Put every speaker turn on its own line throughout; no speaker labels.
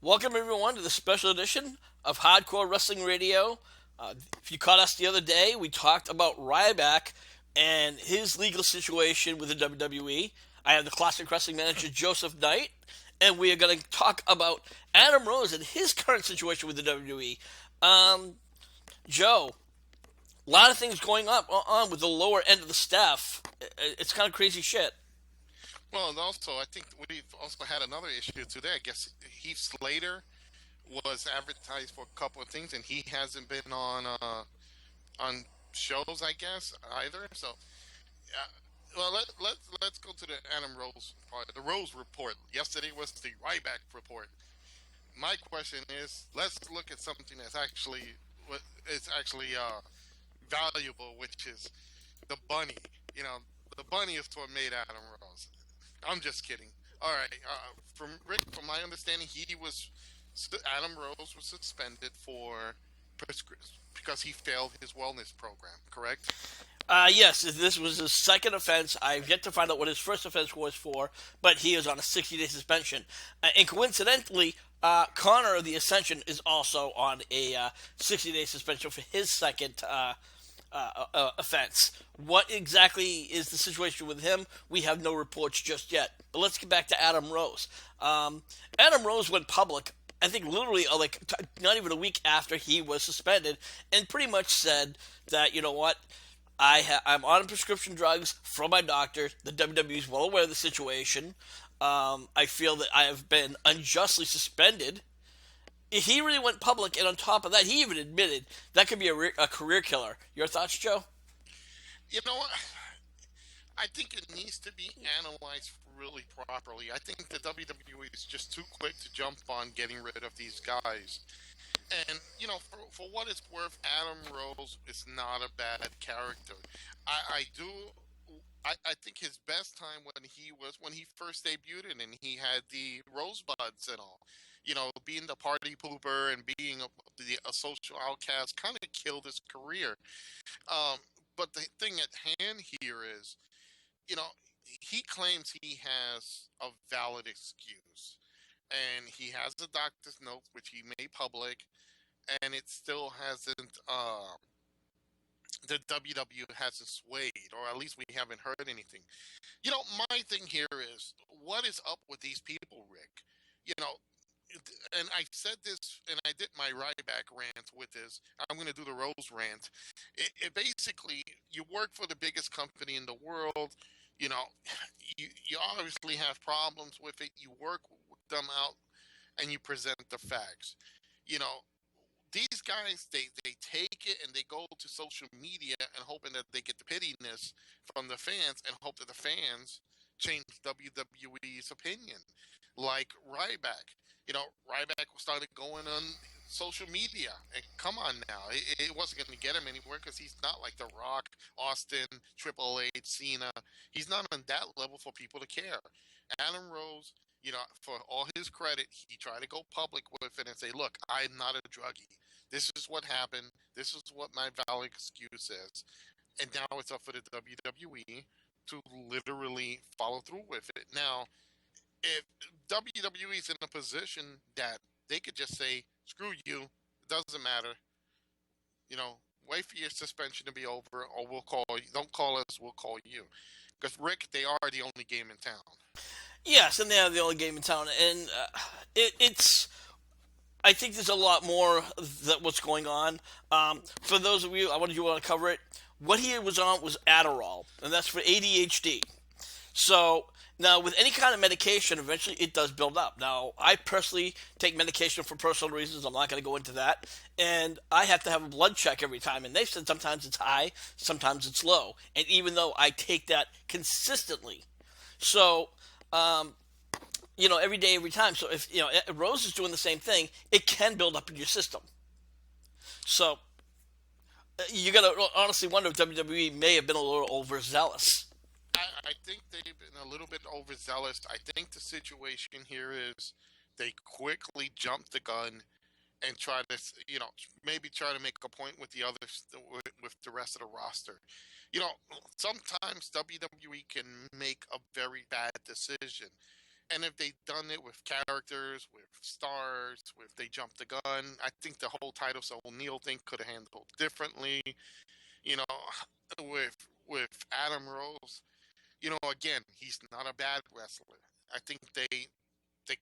Welcome everyone to the special edition of Hardcore Wrestling Radio. If you caught us the other day, we talked about Ryback and his legal situation with the WWE. I have the Classic Wrestling manager Joseph Knight, and we are going to talk about Adam Rose and his current situation with the WWE. Joe, a lot of things going on with the lower end of the staff. It's kind of crazy shit.
Well, and also, I think we've also had another issue today. I guess Heath Slater was advertised for a couple of things, and he hasn't been on shows, I guess, either. So, well, let's go to the Adam Rose part, the Rose report. Yesterday was the Ryback report. My question is, let's look at something that's actually what is actually valuable, which is the bunny. You know, the bunny is what made Adam Rose. I'm just kidding. All right. From Rick, from my understanding, Adam Rose was suspended for because he failed his wellness program. Correct?
Yes, this was his second offense. I've yet to find out what his first offense was for, but he is on a 60-day suspension. And coincidentally, Connor of the Ascension is also on a 60-day suspension for his second offense. What exactly is the situation with him? We have no reports just yet. But let's get back to Adam Rose. Adam Rose went public, I think literally not even a week after he was suspended, and pretty much said that, you know what, I'm on prescription drugs from my doctor. The WWE is well aware of the situation. I feel that I have been unjustly suspended. He really went public, and on top of that, he even admitted that could be a career killer. Your thoughts, Joe?
You know what? I think it needs to be analyzed really properly. I think the WWE is just too quick to jump on getting rid of these guys. And for what it's worth, Adam Rose is not a bad character. I do. I think his best time when he first debuted and he had the rosebuds and all. Being the party pooper and being a social outcast kind of killed his career. Um, but the thing at hand here is, you know, he claims he has a valid excuse, and he has the doctor's note which he made public, and it still hasn't. The WW hasn't swayed, or at least we haven't heard anything. My thing here is, what is up with these people, Rick? You know, and I said this, and I did my Ryback rant with this. I'm going to do the Rose rant. It basically, you work for the biggest company in the world. You know, you obviously have problems with it. You work them out, and you present the facts. You know, these guys, they take it and they go to social media and hoping that they get the pittiness from the fans and hope that the fans change WWE's opinion. Like Ryback. Ryback started going on social media. And come on now. It wasn't going to get him anywhere because he's not like The Rock, Austin, Triple H, Cena. He's not on that level for people to care. Adam Rose, for all his credit, he tried to go public with it and say, look, I'm not a druggie. This is what happened. This is what my valid excuse is. And now it's up for the WWE to literally follow through with it. Now, if WWE is in a position that they could just say, screw you, it doesn't matter, wait for your suspension to be over, or we'll call you. Don't call us, we'll call you. Because, Rick, they are the only game in town.
Yes, and they are the only game in town, and it's. I think there's a lot more that what's going on. For those of you, I wanted you to cover it. What he was on was Adderall, and that's for ADHD. So now, with any kind of medication, eventually it does build up. Now, I personally take medication for personal reasons. I'm not going to go into that, and I have to have a blood check every time. And they said sometimes it's high, sometimes it's low. And even though I take that consistently, so um, every day, every time. So if Rose is doing the same thing, it can build up in your system. So you got to honestly wonder if WWE may have been a little overzealous.
I think they've been a little bit overzealous. I think the situation here is they quickly jump the gun and try to, maybe try to make a point with the others, with the rest of the roster. You know, Sometimes WWE can make a very bad decision. And if they done it with characters, with stars, with they jumped the gun, I think the whole Titus O'Neil thing could have handled differently. You know, with Adam Rose, again, he's not a bad wrestler. I think they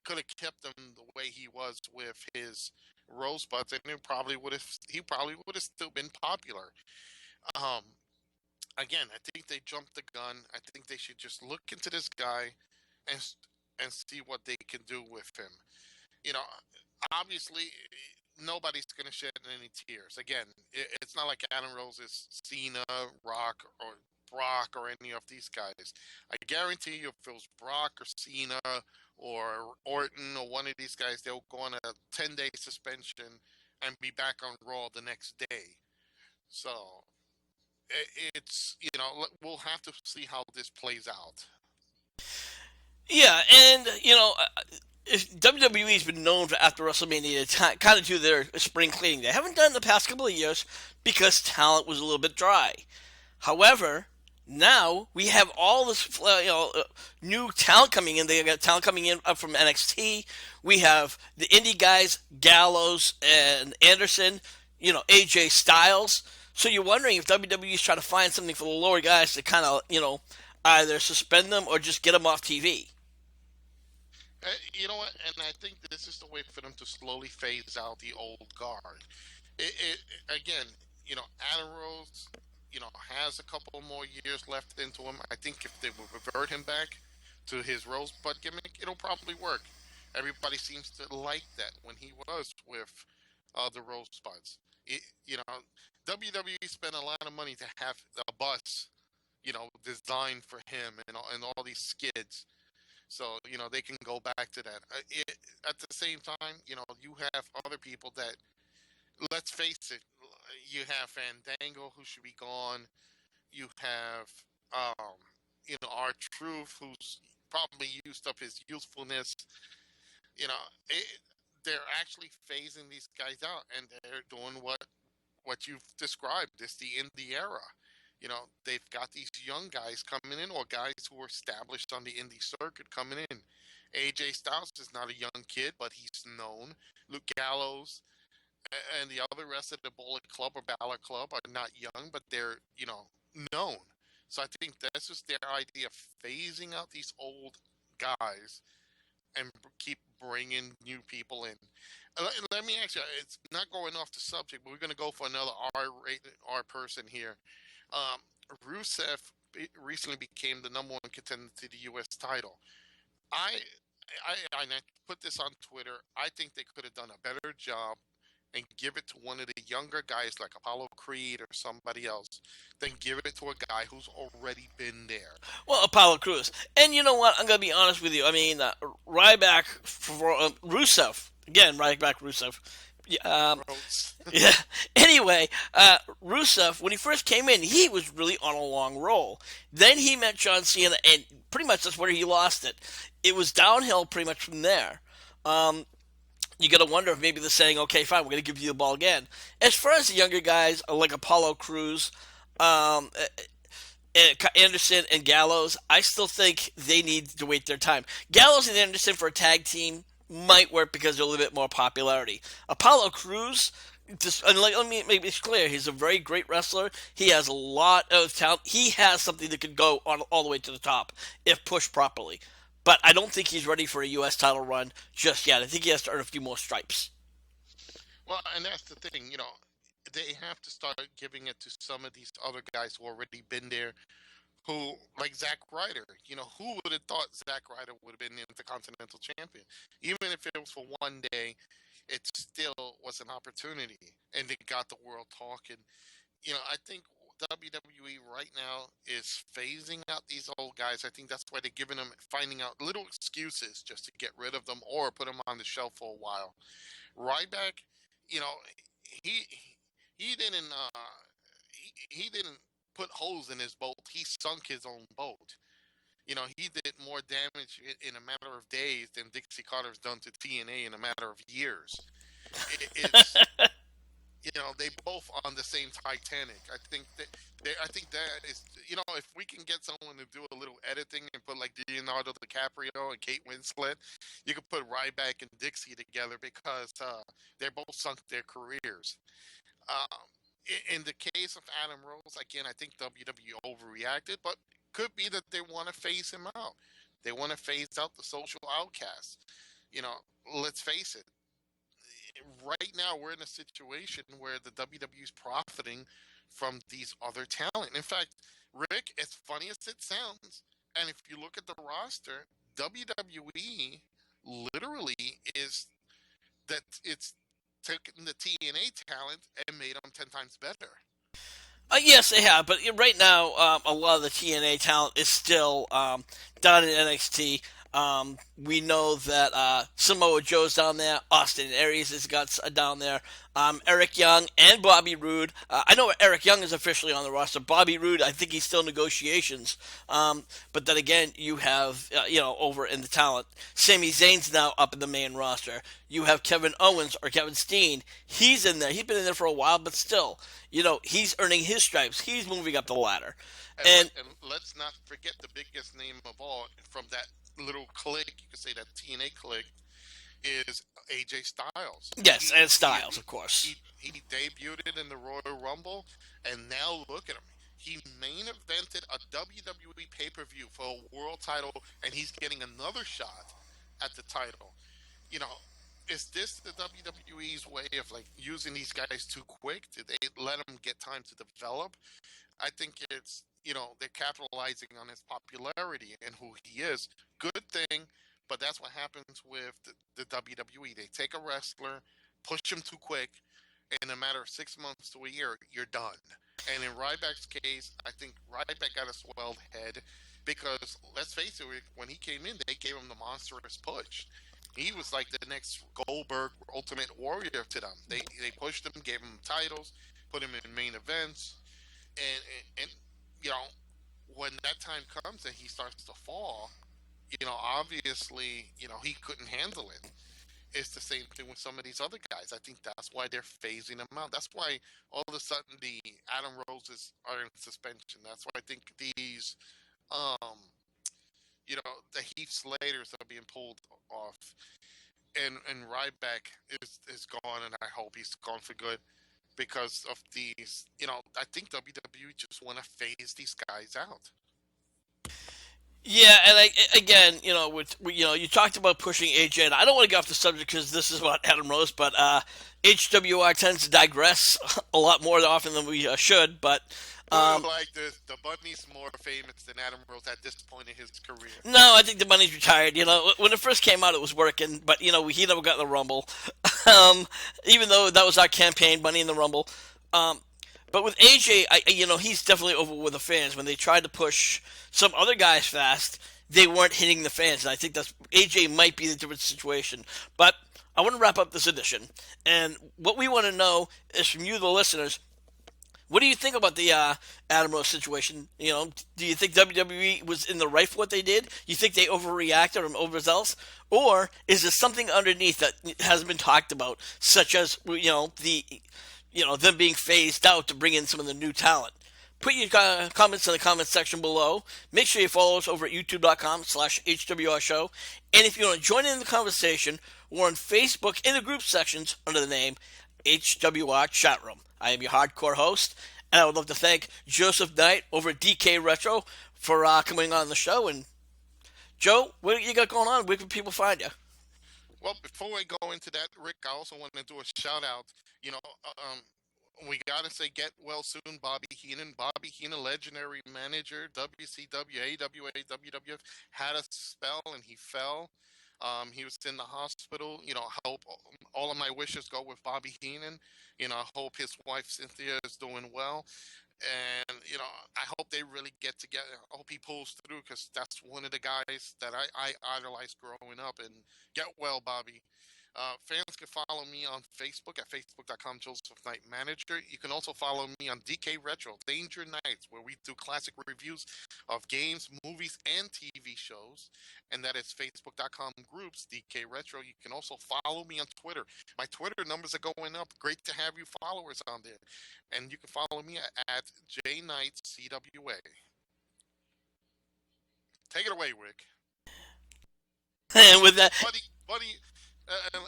could have kept him the way he was with his rosebuds, and he probably would have still been popular. Um, Again, I think they jumped the gun. I think they should just look into this guy and see what they can do with him. You know, Obviously nobody's going to shed any tears. Again, it's not like Adam Rose is Cena, Rock, or Brock, or any of these guys. I guarantee you, if it was Brock or Cena or Orton or one of these guys, they'll go on a 10-day suspension and be back on Raw the next day. So it's, we'll have to see how this plays out.
Yeah, and WWE's been known for after WrestleMania to kind of do their spring cleaning. They haven't done it in the past couple of years because talent was a little bit dry. However, now we have all this new talent coming in. They got talent coming in up from NXT. We have the indie guys, Gallows and Anderson. AJ Styles. So you're wondering if WWE is trying to find something for the lower guys to kind of either suspend them or just get them off TV.
You know what? And I think this is the way for them to slowly phase out the old guard. It again, Adam Rose, has a couple more years left into him. I think if they would revert him back to his rosebud gimmick, it'll probably work. Everybody seems to like that when he was with the rosebuds. WWE spent a lot of money to have a bus, designed for him and all these skids, so they can go back to that. At the same time, you have other people that, let's face it, you have Fandango, who should be gone. You have our Truth, who's probably used up his youthfulness. You know they're actually phasing these guys out, and they're doing what you've described. It's the indie era. They've got these young guys coming in, or guys who are established on the indie circuit coming in. AJ Styles is not a young kid, but he's known. Luke Gallows and the other rest of the Bullet Club or Balor Club are not young, but they're, known. So I think that's just their idea of phasing out these old guys and keep bringing new people in. Let me ask you, it's not going off the subject, but we're going to go for another R-rated R person here. Um, Rusev recently became the number one contender to the U.S. title. I, I put this on Twitter. I think they could have done a better job and give it to one of the younger guys like Apollo Creed or somebody else than give it to a guy who's already been there.
Well, Apollo Cruz. And you know what? I'm going to be honest with you. I mean, Ryback for Rusev. Again, Ryback Rusev. Um,
Rhodes.
yeah. Anyway, Rusev, when he first came in, he was really on a long roll. Then he met John Cena, and pretty much that's where he lost it. It was downhill pretty much from there. Um, you got to wonder if maybe they're saying, okay, fine, we're going to give you the ball again. As far as the younger guys, like Apollo Cruz, um, Anderson and Gallows, I still think they need to wait their time. Gallows and Anderson for a tag team might work because they're a little bit more popularity. Apollo Cruz, let me make this clear, he's a very great wrestler. He has a lot of talent. He has something that could go on all the way to the top if pushed properly. But I don't think he's ready for a U.S. title run just yet. I think he has to earn a few more stripes.
Well, and that's the thing, they have to start giving it to some of these other guys who already been there, who, like Zack Ryder. Who would have thought Zack Ryder would have been the Intercontinental Champion? Even if it was for one day, it still was an opportunity, and they got the world talking. I think WWE right now is phasing out these old guys. I think that's why they're giving them, finding out little excuses just to get rid of them or put them on the shelf for a while. Ryback, you know, he he didn't he didn't put holes in his boat. He sunk his own boat. He did more damage in a matter of days than Dixie Carter's done to TNA in a matter of years. It's they both on the same Titanic. I think that is, if we can get someone to do a little editing and put like Leonardo DiCaprio and Kate Winslet, you could put Ryback and Dixie together because they're both sunk their careers. Um, in the case of Adam Rose, again, I think WWE overreacted, but could be that they want to phase him out. They want to phase out the social outcasts. You know, let's face it, right now we're in a situation where the WWE is profiting from these other talent. In fact, Rick, as funny as it sounds, and if you look at the roster, WWE literally is that it's taken the TNA talent and made them 10 times better.
Yes, they have, but right now, a lot of the TNA talent is still down in NXT. We know that Samoa Joe's down there. Austin Aries has got down there. Eric Young and Bobby Roode. I know Eric Young is officially on the roster. Bobby Roode, I think he's still in negotiations. But then again, you have over in the talent, Sami Zayn's now up in the main roster. You have Kevin Owens or Kevin Steen. He's in there. He's been in there for a while, but still, he's earning his stripes. He's moving up the ladder. And
And let's not forget the biggest name of all from that little clique. You could say that TNA clique is AJ Styles.
yes, and Styles,
He
of course.
he debuted in the Royal Rumble, and now look at him. He main evented a WWE pay per view for a world title, and he's getting another shot at the title. You know, is this the WWE's way of like using these guys too quick? Did they let them get time to develop? I think it's they're capitalizing on his popularity and who he is. Good thing, but that's what happens with the WWE. They take a wrestler, push him too quick, in a matter of 6 months to a year, you're done. And in Ryback's case, I think Ryback got a swelled head because let's face it, when he came in, they gave him the monstrous push. He was like the next Goldberg Ultimate Warrior to them. They pushed him, gave him titles, put him in main events, and you know when that time comes and he starts to fall, obviously, he couldn't handle it. It's the same thing with some of these other guys. I think that's why they're phasing them out. That's why all of a sudden the Adam Roses are in suspension. That's why I think these, um, the Heath Slaters are being pulled off, and Ryback is gone, and I hope he's gone for good because of these. I think WWE just want to phase these guys out.
Yeah, and again, you talked about pushing AJ, and I don't want to get off the subject because this is about Adam Rose, but HWR tends to digress a lot more often than we should. But
Put it
um,
like this: the Bunny's more famous than Adam Rose at this point in his career.
no, I think the money's retired. When it first came out, it was working, but he never got in the Rumble. um, Even though that was our campaign, Money in the Rumble. Um, But with AJ, he's definitely over with the fans. When they tried to push some other guys fast, they weren't hitting the fans, and I think that's AJ might be the different situation. But I want to wrap up this edition, and what we want to know is from you, the listeners. What do you think about the Adam Rose situation? Do you think WWE was in the right for what they did? You think they overreacted or overzealous, or is there something underneath that hasn't been talked about, such as them being phased out to bring in some of the new talent? Put your comments in the comments section below. Make sure you follow us over at youtube.com/HWR Show. And if you want to join in the conversation, we're on Facebook in the group sections under the name HWR Chat Room. I am your hardcore host, and I would love to thank Joseph Knight over at DK Retro for coming on the show. And Joe, what do you got going on? Where can people find you?
Well, before I go into that, Rick, I also want to do a shout out. You know, uh, um, we got to say get well soon, Bobby Heenan. Bobby Heenan, legendary manager, WCW, AWA, WWF, had a spell and he fell. He was in the hospital. I hope all of my wishes go with Bobby Heenan. I hope his wife Cynthia is doing well. And, I hope they really get together. I hope he pulls through because that's one of the guys that I idolized growing up. And get well, Bobby. Fans can follow me on Facebook at facebook.com Joseph Knight Manager. You can also follow me on DK Retro Danger Nights, where we do classic reviews of games, movies, and TV shows. And that is facebook.com groups DK Retro. You can also follow me on Twitter. My Twitter numbers are going up. Great to have you followers on there. And you can follow me at JKnightCWA. Take it away, Rick.
And with that,
Buddy,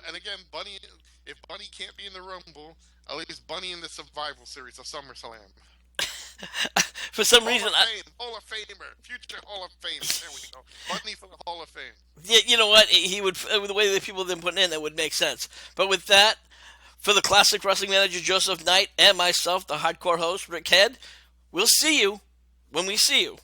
and again, Bunny. If Bunny can't be in the Rumble, at least Bunny in the Survival Series of SummerSlam.
for some reason,
Hall of Famer, future Hall of Famer. There we go. Bunny for the Hall of Fame.
yeah, you know what? He would, the way that people didn't put in, that would make sense. But with that, for the classic wrestling manager Joseph Knight and myself, the hardcore host Rick Head, we'll see you when we see you.